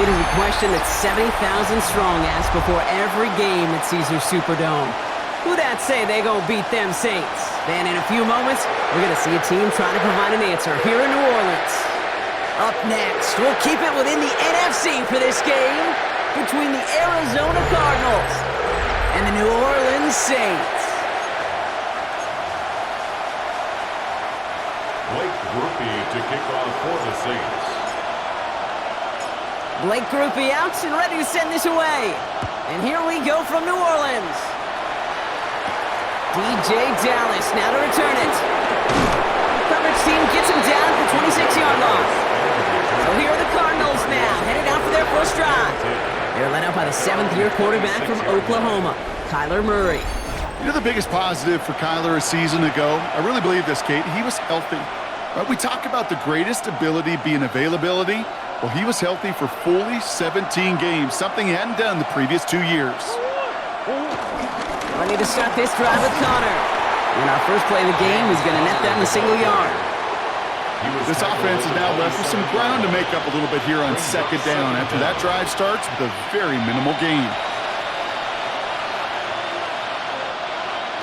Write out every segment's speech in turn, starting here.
it is a question that 70,000 strong ask before every game at Caesars Superdome. Who that say they gonna beat them Saints? Then in a few moments, we're gonna see a team trying to provide an answer here in New Orleans. Up next, we'll keep it within the NFC for this game between the Arizona Cardinals and the New Orleans Saints. Blake Grupe to kick off for the Saints. Blake Grupe out and ready to send this away. And here we go from New Orleans. DJ Dallas now to return it. Coverage team gets him down at the 26-yard line. So here are the Cardinals now, headed out for their first drive. They're led out by the seventh-year quarterback from Oklahoma, Kyler Murray. You know the biggest positive for Kyler a season ago? I really believe this, Kate. He was healthy. We talk about the greatest ability being availability. Well, he was healthy for fully 17 games, something he hadn't done the previous 2 years. I need to start this drive with Connor. And our first play of the game is going to net them a single yard. This offense is now left with some ground to make up a little bit here on second down after that drive starts with a very minimal gain.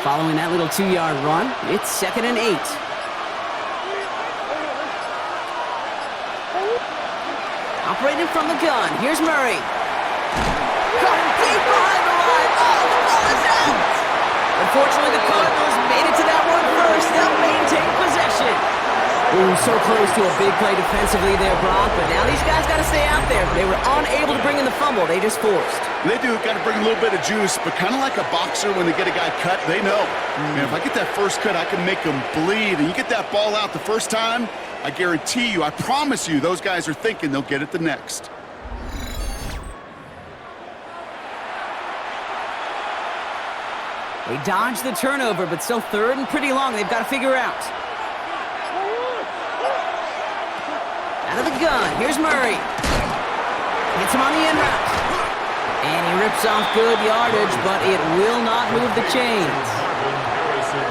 Following that little 2-yard run, it's 2nd and 8. Operating from the gun, here's Murray. Caught him deep behind the line. Oh, the ball is out! Unfortunately, the Cardinals made it to that one first. They'll maintain possession. Ooh, so close to a big play defensively there, Brock, but now these guys got to stay out there. They were unable to bring in the fumble. They just forced. They do got to bring a little bit of juice, but kind of like a boxer when they get a guy cut, they know. Man, if I get that first cut, I can make them bleed. And you get that ball out the first time, I guarantee you, I promise you, those guys are thinking they'll get it the next. They dodged the turnover, but still 3rd and pretty long. They've got to figure out. Out of the gun, here's Murray. Gets him on the end route. And he rips off good yardage, but it will not move the chains.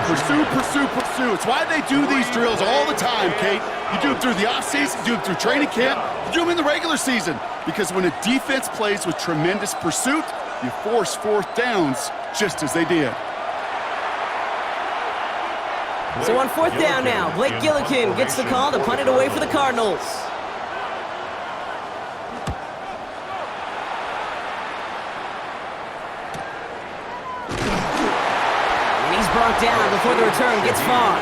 Pursue, pursue, pursue. It's why they do these drills all the time, Kate. You do them through the offseason, you do them through training camp, you do them in the regular season. Because when a defense plays with tremendous pursuit, you force 4th downs just as they did. So on 4th down now, Blake Gillikin gets the call to punt it away for the Cardinals. And he's brought down before the return gets far.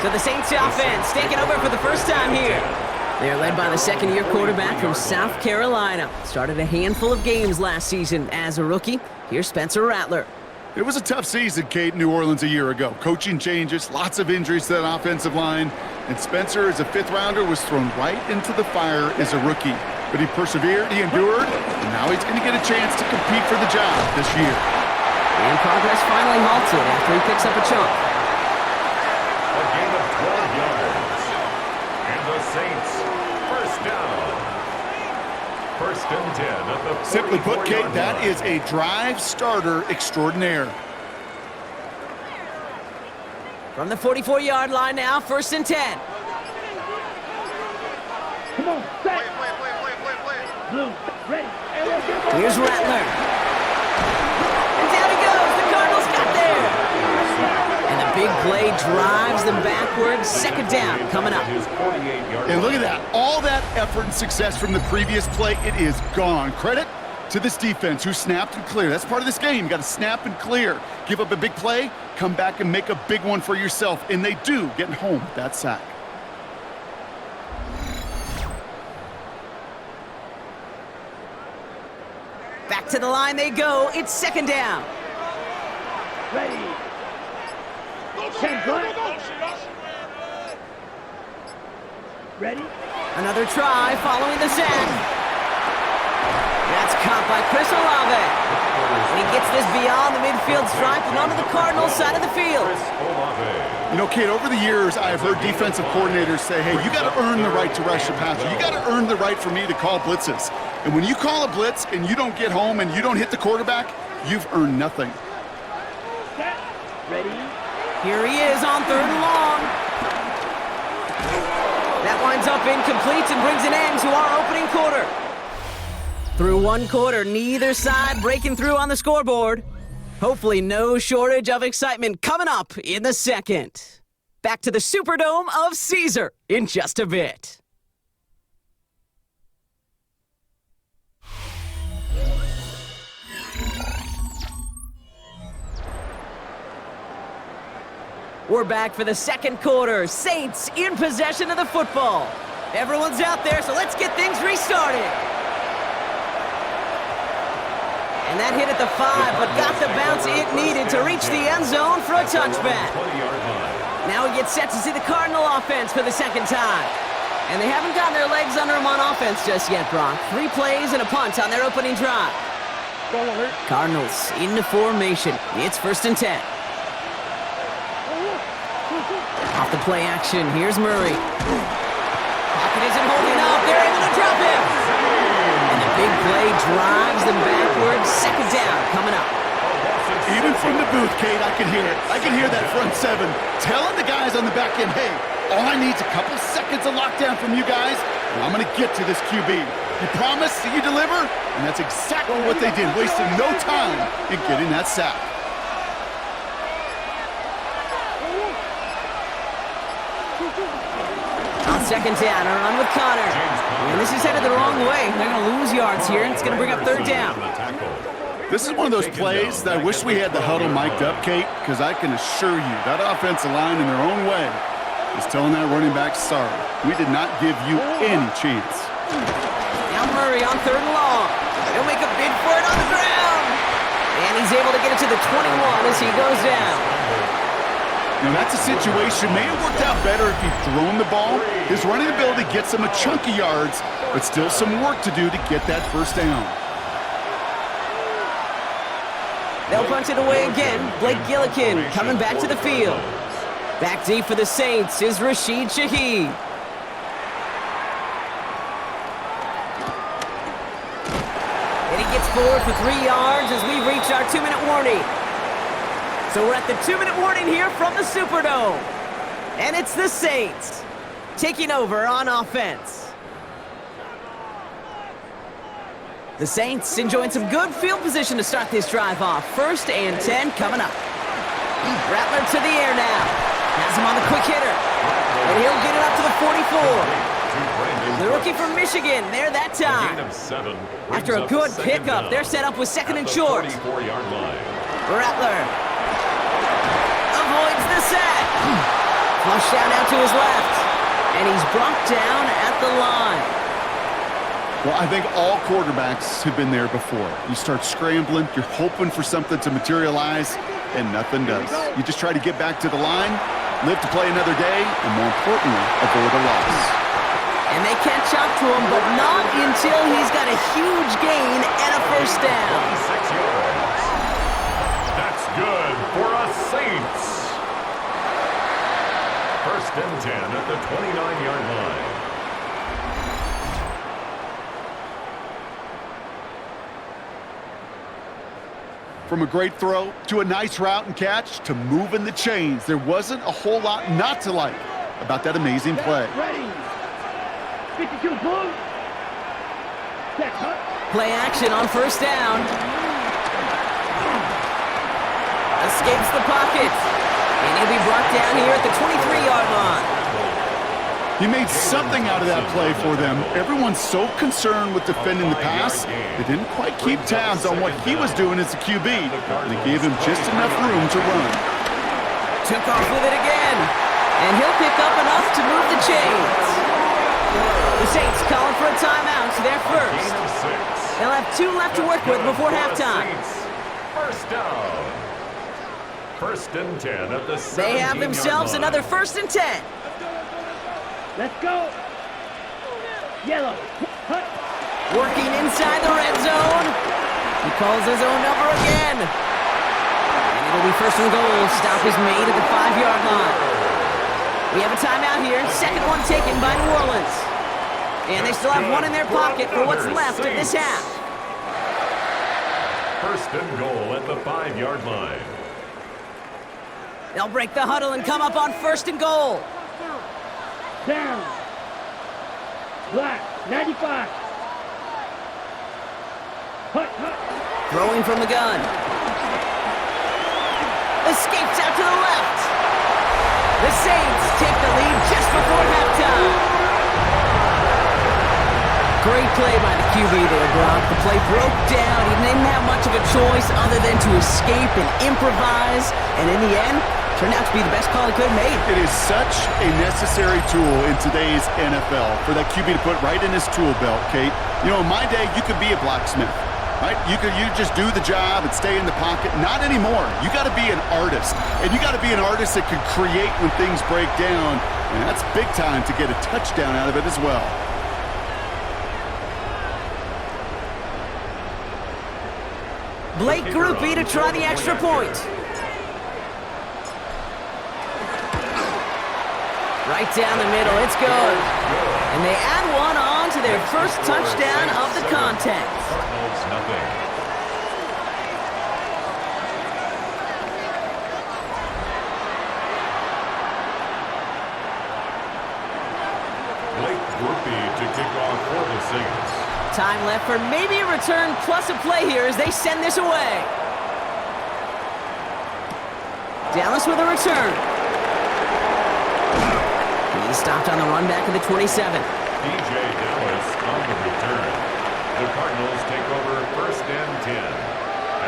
So the Saints offense taking over for the first time here. They're led by the 2nd-year quarterback from South Carolina. Started a handful of games last season as a rookie. Here's Spencer Rattler. It was a tough season, Kate, in New Orleans a year ago. Coaching changes, lots of injuries to that offensive line. And Spencer, as a 5th-rounder, was thrown right into the fire as a rookie. But he persevered, he endured, and now he's going to get a chance to compete for the job this year. And progress finally halted after he picks up a chunk. A gain of 12 yards. And the Saints, first down. 1st and 10 at the 44-yard line. Simply put, Kate, that is a drive starter extraordinaire. From the 44-yard line now, 1st and 10. Come on, set. Blue, ready. Here's Rattler. And down he goes. The Cardinals got there. And the big play drives them backwards. 2nd down coming up. And look at that. All that effort and success from the previous play, it is gone. Credit to this defense who snapped and cleared. That's part of this game. You got to snap and clear. Give up a big play, come back and make a big one for yourself. And they do, getting home with that sack. Back to the line they go. It's 2nd down. Ready. Ready. Another try following the sack. That's caught by Chris Olave. And he gets this beyond the midfield stripe and onto the Cardinals side of the field. You know, Kate, over the years, I've heard defensive coordinators say, hey, you got to earn the right to rush the passer. You got to earn the right for me to call blitzes. And when you call a blitz and you don't get home and you don't hit the quarterback, you've earned nothing. Set. Ready. Here he is on 3rd and long. That winds up incomplete and brings an end to our opening quarter. Through one quarter, neither side breaking through on the scoreboard. Hopefully no shortage of excitement coming up in the second. Back to the Superdome of Caesar in just a bit. We're back for the second quarter. Saints in possession of the football. Everyone's out there, so let's get things restarted. And that hit at the 5, but got the bounce it needed to reach the end zone for a touchback. Now we get set to see the Cardinal offense for the second time. And they haven't gotten their legs under them on offense just yet, Brock. 3 plays and a punt on their opening drive. Cardinals into formation. It's 1st and 10. Off the play action, here's Murray. Pocket isn't holding up, they're able to drop him. And the big play drives them backwards. Second down coming up. Even from the booth, Kate, I can hear it. I can hear that front 7 telling the guys on the back end, hey, all I need is a couple seconds of lockdown from you guys, and I'm going to get to this QB. You promise that you deliver? And that's exactly what they did, wasting no time in getting that sack. On second down, a run with Connor. And this is headed the wrong way. They're going to lose yards here, and it's going to bring up 3rd down. This is one of those plays that I wish we had the huddle mic'd up, Kate, because I can assure you that offensive line in their own way is telling that running back, sorry, we did not give you any chance. Now Murray on 3rd and long. He'll make a bid for it on the ground. And he's able to get it to the 21 as he goes down. Now that's a situation, may have worked out better if he'd thrown the ball. His running ability gets him a chunk of yards, but still some work to do to get that 1st down. They'll punch it away again. Blake Gillikin coming back to the field. Back deep for the Saints is Rashid Shaheed. And he gets forward for 3 yards as we reach our 2-minute warning. So we're at the 2-minute warning here from the Superdome. And it's the Saints taking over on offense. The Saints enjoying some good field position to start this drive off. 1st and 10 coming up. Rattler to the air now. Has him on the quick hitter. And he'll get it up to the 44. The rookie from Michigan there that time. After a good pickup, they're set up with 2nd and short. Rattler avoids the sack. Flush down out to his left. And he's brought down at the line. Well, I think all quarterbacks have been there before. You start scrambling, you're hoping for something to materialize, and nothing does. You just try to get back to the line, live to play another day, and more importantly, avoid a loss. And they catch up to him, but not until he's got a huge gain and a 1st down. 26 yards. That's good for us Saints. 1st and 10 at the 29-yard line. From a great throw to a nice route and catch to moving the chains, there wasn't a whole lot not to like about that amazing play. Ready. 52 blue. Set, cut. Play action on 1st down. Escapes the pocket. And he'll be brought down here at the 23-yard line. He made something out of that play for them. Everyone's so concerned with defending the pass, they didn't quite keep tabs on what he was doing as a QB, and it gave him just enough room to run. Took off with it again, and he'll pick up enough to move the chains. The Saints calling for a timeout, their 1st. They'll have 2 left to work with before halftime. 1st down. 1st and 10 at the 17-yard line. They have themselves another 1st and 10. Let's go. Yellow. Cut. Working inside the red zone. He calls his own number again. And it'll be 1st and goal. Stop is made at the 5-yard line. We have a timeout here. 2nd one taken by New Orleans. And they still have 1 in their pocket for what's left of this half. 1st and goal at the 5-yard line. They'll break the huddle and come up on 1st and goal. Down. Black. 95. Throwing from the gun. Escapes out to the left. The Saints take the lead just before halftime. Great play by the QB there, Brock. The play broke down. He didn't have much of a choice other than to escape and improvise. And in the end, turned out to be the best call he could have made. It is such a necessary tool in today's NFL for that QB to put right in his tool belt, Kate. You know, in my day, you could be a blacksmith. Right? You just do the job and stay in the pocket. Not anymore. You got to be an artist. And you got to be an artist that can create when things break down. And that's big time to get a touchdown out of it as well. Blake Groupie to try the extra point. Right down the middle. It's good. And they add one on to their first touchdown of the contest. Cardinals, nothing. Blake Groupie to kick off for the Saints. Time left for maybe a return plus a play here as they send this away. Dallas with a return. He stopped on the run back of the 27. DJ Dallas on the return. The Cardinals take over 1st and 10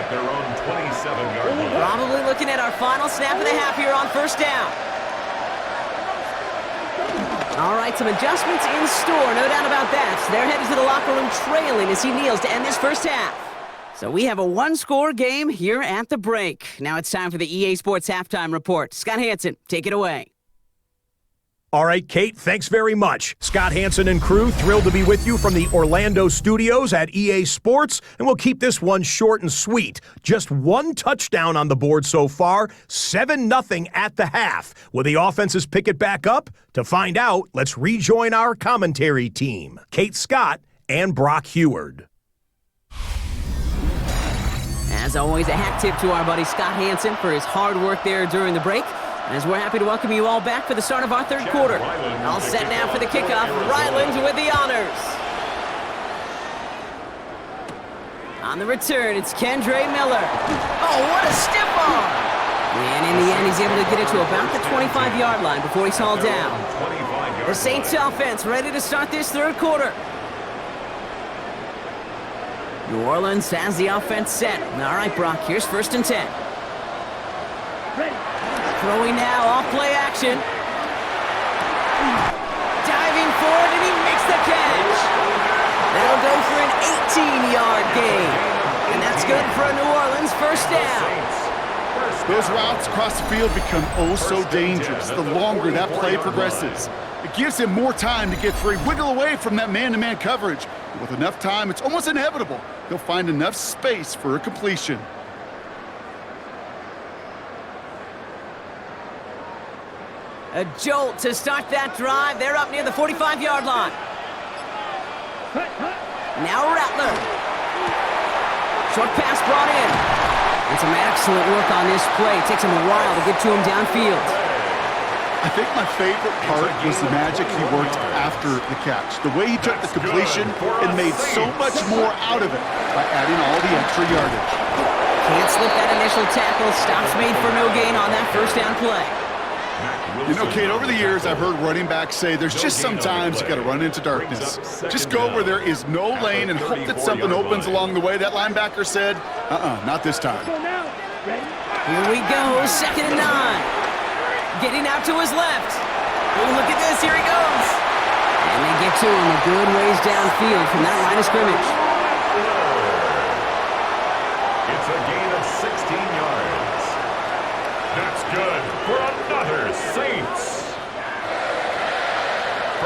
at their own 27-yard line. Probably looking at our final snap of the half here on 1st down. All right, some adjustments in store, no doubt about that. So they're headed to the locker room trailing as he kneels to end this first half. So we have a one-score game here at the break. Now it's time for the EA Sports Halftime Report. Scott Hanson, take it away. All right, Kate, thanks very much. Scott Hanson and crew, thrilled to be with you from the Orlando studios at EA Sports, and we'll keep this one short and sweet. Just one touchdown on the board so far, 7-0 at the half. Will the offenses pick it back up? To find out, let's rejoin our commentary team, Kate Scott and Brock Heward. As always, a hat tip to our buddy Scott Hanson for his hard work there during the break. As we're happy to welcome you all back for the start of our third quarter. All set now for the kickoff. Ryland with the honors. On the return, it's Kendre Miller. Oh, what a stiff arm! And in the end, he's able to get it to about the 25-yard line before he's hauled down. The Saints offense ready to start this third quarter. New Orleans has the offense set. All right, Brock, here's 1st and 10. Ready. Throwing now, off play action. Diving forward, and he makes the catch. That'll go for an 18-yard gain. And that's good for a New Orleans 1st down. Those routes across the field become oh so dangerous the longer that play progresses. It gives him more time to get free, wiggle away from that man-to-man coverage. With enough time, it's almost inevitable. He'll find enough space for a completion. A jolt to start that drive. They're up near the 45-yard line. Now Rattler. Short pass brought in. And some excellent work on this play. It takes him a while to get to him downfield. I think my favorite part was the magic he worked after the catch. The way he took the completion and made so much more out of it by adding all the extra yardage. Can't slip that initial tackle. Stops made for no gain on that 1st down play. You know, Kate, over the years, I've heard running backs say there's just sometimes you got to run into darkness. Just go where there is no lane and hope that something opens along the way. That linebacker said, not this time. Here we go, 2nd and 9. Getting out to his left. Oh, look at this, here he goes. And they get to him a good ways downfield from that line of scrimmage. It's a gain of 16 yards. That's good for another Saints.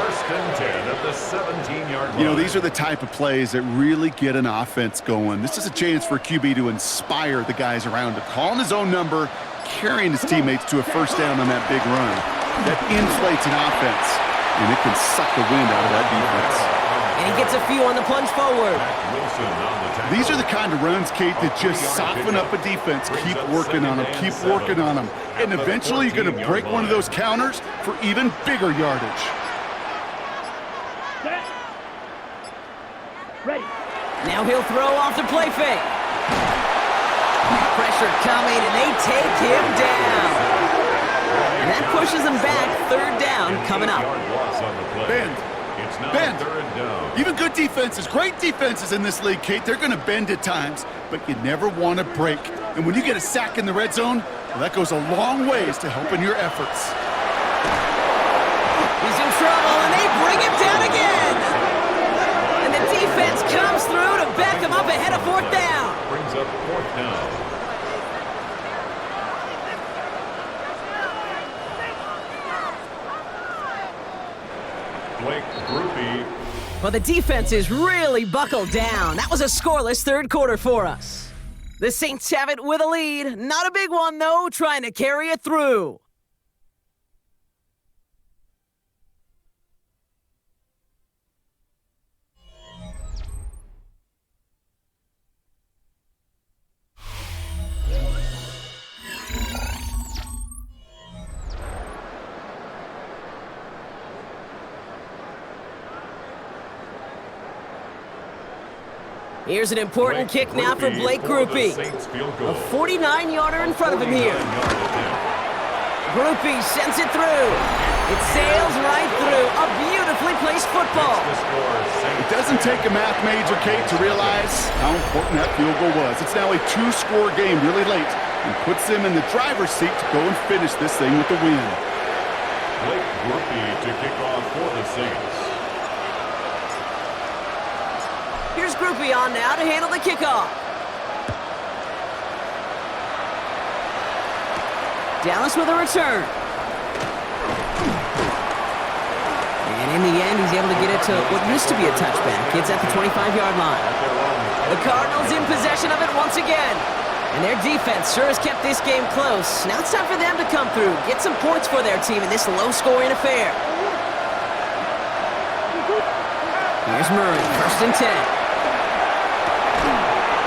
1st and 10 at the 17-yard line. You know, these are the type of plays that really get an offense going. This is a chance for QB to inspire the guys around him. Calling his own number, carrying his teammates to a 1st down on that big run. That inflates an offense, and it can suck the wind out of that defense. And he gets a few on the plunge forward. These are the kind of runs, Kate, that just soften up a defense. Keep working on them, keep working on them. And eventually you're going to break one of those counters for even bigger yardage. Ready. Now he'll throw off the play fake. pressure coming, and they take him down. And that pushes them back. Third down coming up. Bend. Bend. Even good defenses, great defenses in this league, Kate, they're going to bend at times, but you never want to break. And when you get a sack in the red zone, well, that goes a long ways to helping your efforts. He's in trouble, and they bring him down again. And the defense comes through to back him up ahead of fourth down. Brings up fourth down. Blake Groupie. Well, the defense is really buckled down. That was a scoreless third quarter for us. The Saints have it with a lead. Not a big one, though, trying to carry it through. Here's an important kick now for Blake Groupie. A 49-yarder in front of him here. Groupie sends it through. It sails right through. A beautifully placed football. It doesn't take a math major, Kate, to realize how important that field goal was. It's now a two-score game really late and puts them in the driver's seat to go and finish this thing with the win. Blake Groupie to kick off for the Saints. Here's Groupie on now to handle the kickoff. Dallas with a return. And in the end, he's able to get it to what used to be a touchback. It's at the 25-yard line. The Cardinals in possession of it once again. And their defense sure has kept this game close. Now it's time for them to come through, get some points for their team in this low-scoring affair. Here's Murray, 1st and 10.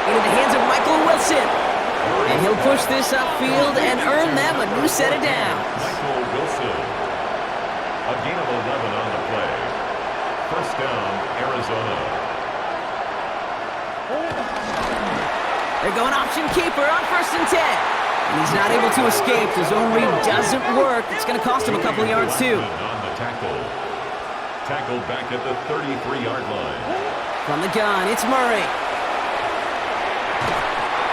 Into the hands of Michael Wilson. And he'll push this upfield and earn them a new set of downs. Michael Wilson. A gain of 11 on the play. First down, Arizona. They're going option keeper on 1st and 10. And he's not able to escape. The zone read doesn't work. It's going to cost him a couple of yards, too. On the tackle. Tackled back at the 33-yard line. From the gun, it's Murray.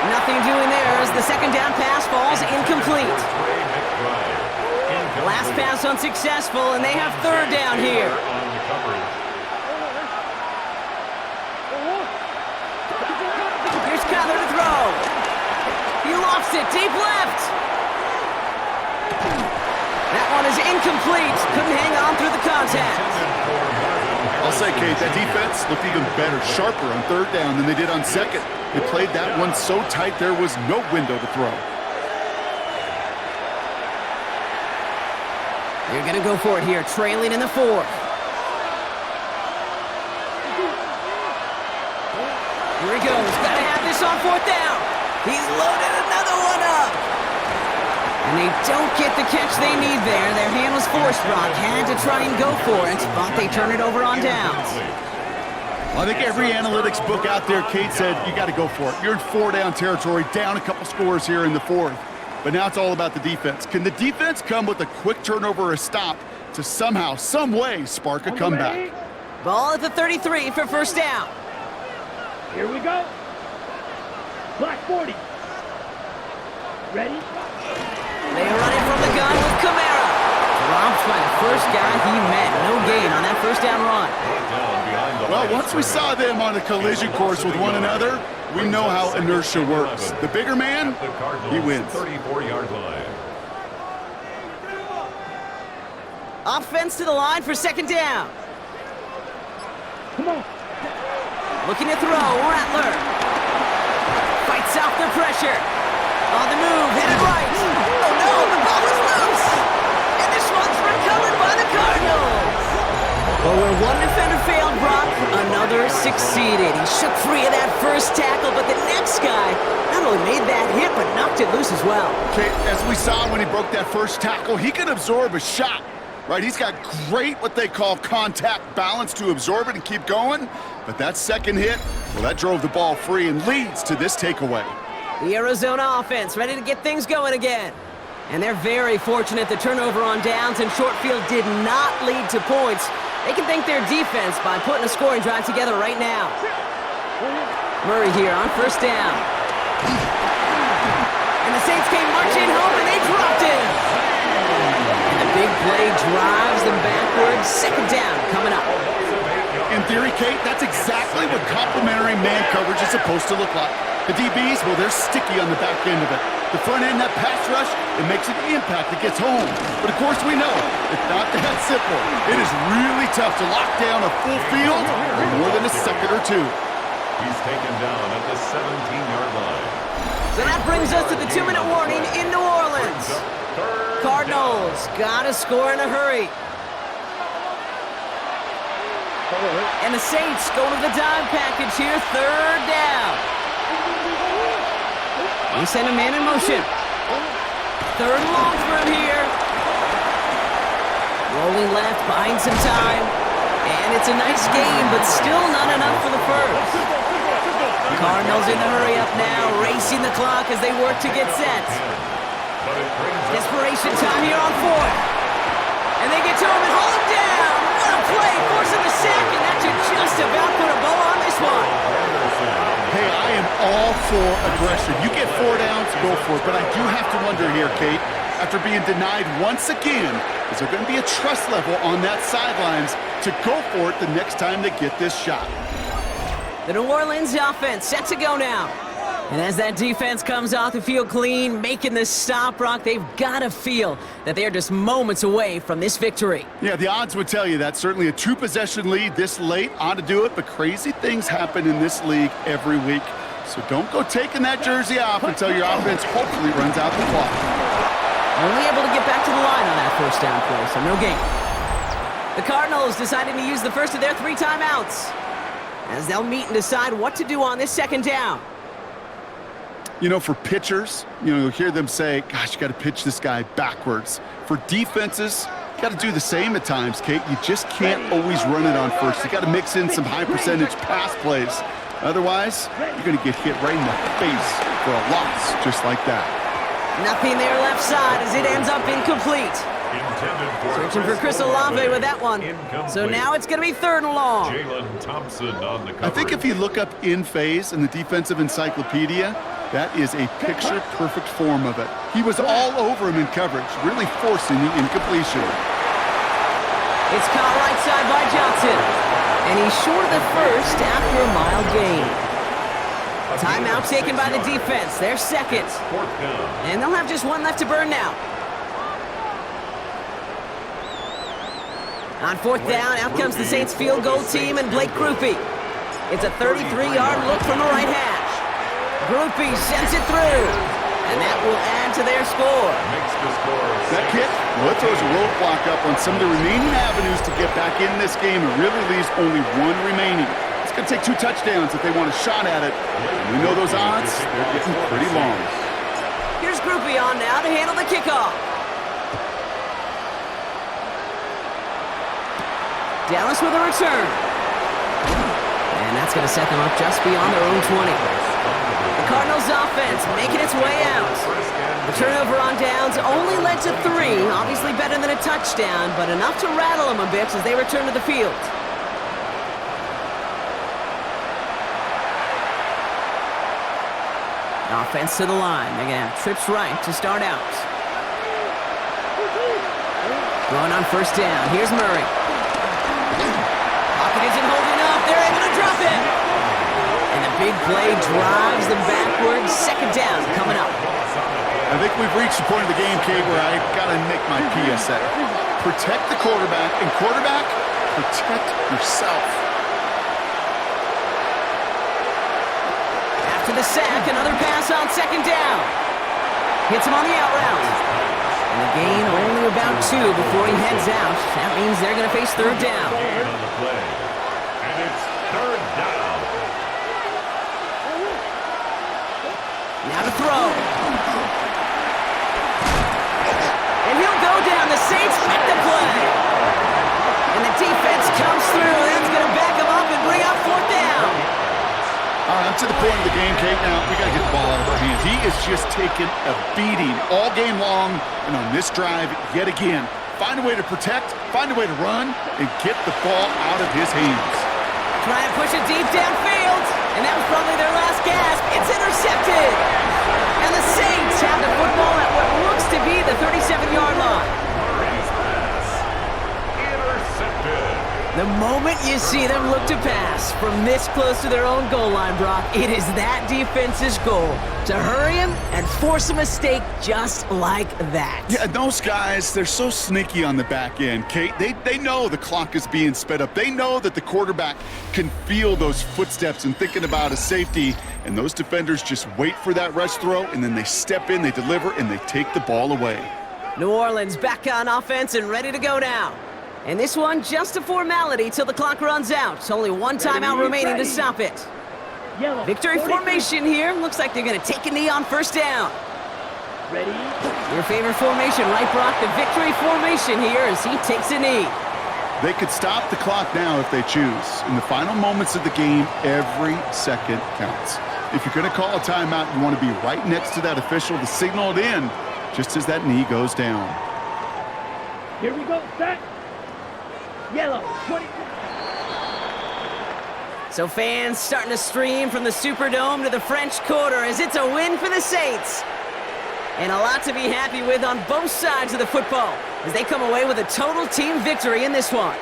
Nothing doing there as the second down pass falls incomplete. Last pass unsuccessful, and they have third down here. Here's Kyler to throw. He lofts it deep left. That one is incomplete. Couldn't hang on through the contact. I'll say, Kate, that defense looked even better, sharper on third down than they did on second. They played that one so tight there was no window to throw. They're going to go for it here, trailing in the fourth. Here he goes. Got to have this on fourth down. He's loaded another one up. And they don't get the catch they need there. Their hand was forced, Brock. Had to try and go for it, but they turn it over on downs. Well, I think every analytics book out there, Kate, said you got to go for it. You're in 4-down territory, down a couple scores here in the fourth. But now it's all about the defense. Can the defense come with a quick turnover or a stop to somehow, some way, spark a comeback? Ball at the 33 for first down. Here we go. Black 40. Ready? They run it from the gun with Kamara. Dropped by the first guy he met. No gain on that first down run. Well, once we saw them on a collision course with one another, we know how inertia works. The bigger man, he wins. 34-yard line. Offense to the line for second down. Come on. Looking to throw, Rattler. Fights off the pressure. On the move, headed right. Oh no, the ball is loose. And this one's recovered by the Cardinals. Well, where one defender failed, Brock, another succeeded. He shook free of that first tackle, but the next guy not only made that hit, but knocked it loose as well. Okay, as we saw when he broke that first tackle, he can absorb a shot, right? He's got great, what they call contact balance to absorb it and keep going. But that second hit, well, that drove the ball free and leads to this takeaway. The Arizona offense ready to get things going again. And they're very fortunate the turnover on downs and short field did not lead to points. They can thank their defense by putting a scoring drive together right now. Murray here on first down. And the Saints came marching home and they dropped him. And the big play drives them backwards. Second down coming up. In theory, Kate, that's exactly what complementary man coverage is supposed to look like. The DBs, well, they're sticky on the back end of it. The front end, that pass rush, it makes an impact that gets home. But of course we know, it's not that simple. It is really tough to lock down a full field for more than a second or two. He's taken down at the 17-yard line. So that brings us to the 2-minute warning in New Orleans. Cardinals got to score in a hurry. And the Saints go to the dime package here, third down. They send a man in motion. Third and long for him here. Rolling left, buying some time. And it's a nice gain, but still not enough for the first. The Cardinals in the hurry up now, racing the clock as they work to get set. Desperation time here on fourth. And they get to him and hold him down. What a play, forcing the sack, and that should just about put a bow on this one. Hey, I am all for aggression. You get 4 downs, go for it. But I do have to wonder here, Kate, after being denied once again, is there going to be a trust level on that sidelines to go for it the next time they get this shot? The New Orleans offense set to go now. And as that defense comes off the field clean, making this stop, Brock, they've got to feel that they're just moments away from this victory. Yeah, the odds would tell you that. Certainly a 2-possession lead this late ought to do it, but crazy things happen in this league every week. So don't go taking that jersey off until your offense hopefully runs out the clock. Only able to get back to the line on that first down play, so no gain. The Cardinals deciding to use the first of their 3 timeouts as they'll meet and decide what to do on this second down. You know, for pitchers, you'll hear them say, gosh, you got to pitch this guy backwards. For defenses, you got to do the same at times, Kate. You just can't always run it on first. You got to mix in some high-percentage pass plays. Otherwise, you're going to get hit right in the face for a loss just like that. Nothing there left side as it ends up incomplete. Searching for Chris Olave with that one. So now it's going to be third and long. Jalen Thompson on the coverage. I think if you look up in phase in the defensive encyclopedia, that is a picture-perfect form of it. He was all over him in coverage, really forcing the incompletion. It's caught right side by Johnson. And he's short of the first after a mild gain. Timeout taken by the defense. They're second. And they'll have just one left to burn now. On fourth down, out comes the Saints field goal team and Blake Grupe. It's a 33-yard look from the right hash. Grupe sends it through, and that will add to their score. That kick, well, it throws a roadblock up on some of the remaining avenues to get back in this game and really leaves only one remaining. It's going to take 2 touchdowns if they want a shot at it. And we know those odds, they're getting pretty long. Here's Grupe on now to handle the kickoff. Dallas with a return. And that's going to set them up just beyond their own 20. The Cardinals offense making its way out. The turnover on downs only led to 3, obviously better than a touchdown, but enough to rattle them a bit as they return to the field. Offense to the line. They're going to have trips right to start out. Going on first down. Here's Murray. Pocket isn't holding up. They're able to drop it. And the big play drives them backwards. Second down coming up. I think we've reached the point of the game, Kate, where I got to make my PSA. Protect the quarterback, and quarterback, protect yourself. After the sack, another pass on second down. Hits him on the out route. And the gain only about 2 before he heads out. That means they're going to face third down. On the play. And it's third down. Now to throw. And he'll go down. The Saints make the play. And the defense comes through. That's going to back him up and bring up fourth down. All right, I'm to the point of the game, Kate. Now, we got to get the ball out of our hands. He is just taking a beating all game long, and on this drive, yet again, find a way to protect, find a way to run, and get the ball out of his hands. Try and push it deep downfield, and that was probably their last gasp. It's intercepted. And the Saints have the football at what looks to be the 37-yard line. Murray's pass. Intercepted. The moment you see them look to pass from this close to their own goal line, Brock, it is that defense's goal to hurry him and force a mistake just like that. Yeah, those guys, they're so sneaky on the back end, Kate. They know the clock is being sped up. They know that the quarterback can feel those footsteps and thinking about a safety, and those defenders just wait for that rush throw, and then they step in, they deliver, and they take the ball away. New Orleans back on offense and ready to go now. And this one, just a formality till the clock runs out. It's only one timeout remaining to stop it. Yellow. Victory 43. formation here. Looks like they're going to take a knee on first down. Ready? Your favorite formation, right, Brock? The victory formation here as he takes a knee. They could stop the clock now if they choose. In the final moments of the game, every second counts. If you're going to call a timeout, you want to be right next to that official to signal it in just as that knee goes down. Here we go. Set. Yellow. 20. So fans starting to stream from the Superdome to the French Quarter as it's a win for the Saints. And a lot to be happy with on both sides of the football as they come away with a total team victory in this one.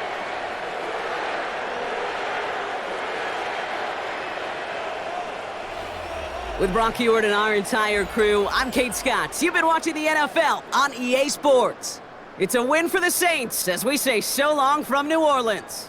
With Brock Heward and our entire crew, I'm Kate Scott. You've been watching the NFL on EA Sports. It's a win for the Saints as we say so long from New Orleans.